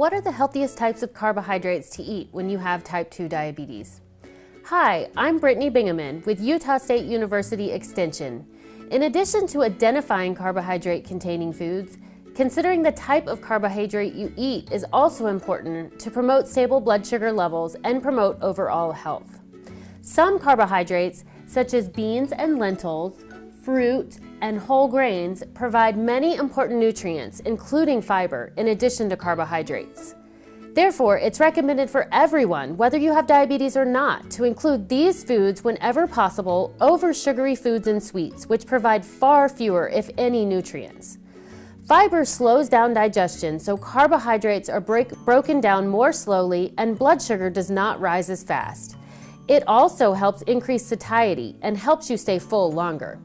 What are the healthiest types of carbohydrates to eat when you have type 2 diabetes? Hi, I'm Brittany Bingaman with Utah State University Extension. In addition to identifying carbohydrate-containing foods, considering the type of carbohydrate you eat is also important to promote stable blood sugar levels and promote overall health. Some carbohydrates, such as beans and lentils, fruit, and whole grains, provide many important nutrients, including fiber, in addition to carbohydrates. Therefore, it's recommended for everyone, whether you have diabetes or not, to include these foods whenever possible over sugary foods and sweets, which provide far fewer, if any, nutrients. Fiber slows down digestion, so carbohydrates are broken down more slowly and blood sugar does not rise as fast. It also helps increase satiety and helps you stay full longer.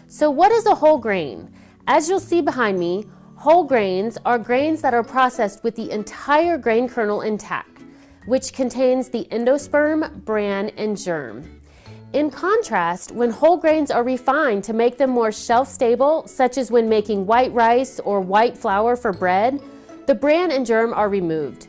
So what is a whole grain? As you'll see behind me, whole grains are grains that are processed with the entire grain kernel intact, which contains the endosperm, bran, and germ. In contrast, when whole grains are refined to make them more shelf-stable, such as when making white rice or white flour for bread, the bran and germ are removed.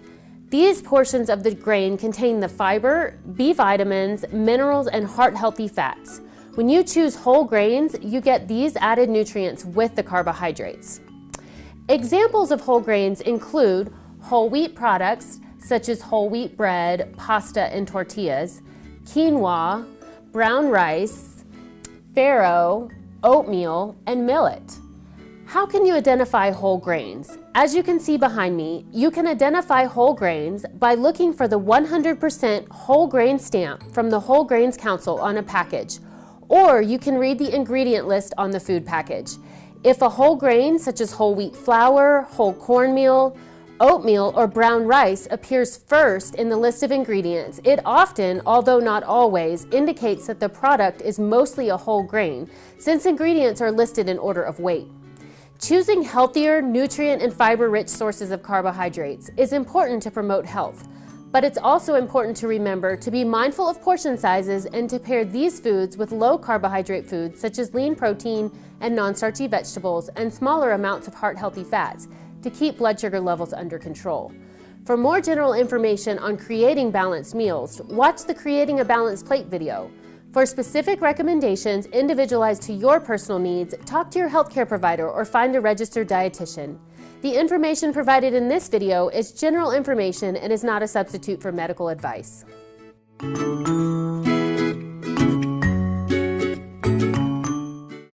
These portions of the grain contain the fiber, B vitamins, minerals, and heart-healthy fats. When you choose whole grains, you get these added nutrients with the carbohydrates. Examples of whole grains include whole wheat products such as whole wheat bread, pasta, and tortillas, quinoa, brown rice, farro, oatmeal, and millet. How can you identify whole grains? As you can see behind me, you can identify whole grains by looking for the 100% whole grain stamp from the Whole Grains Council on a package, or you can read the ingredient list on the food package. If a whole grain, such as whole wheat flour, whole cornmeal, oatmeal, or brown rice appears first in the list of ingredients, it often, although not always, indicates that the product is mostly a whole grain, since ingredients are listed in order of weight. Choosing healthier, nutrient and fiber-rich sources of carbohydrates is important to promote health, but it's also important to remember to be mindful of portion sizes and to pair these foods with low-carbohydrate foods such as lean protein and non-starchy vegetables and smaller amounts of heart-healthy fats to keep blood sugar levels under control. For more general information on creating balanced meals, watch the Creating a Balanced Plate video. For specific recommendations individualized to your personal needs, talk to your healthcare provider or find a registered dietitian. The information provided in this video is general information and is not a substitute for medical advice.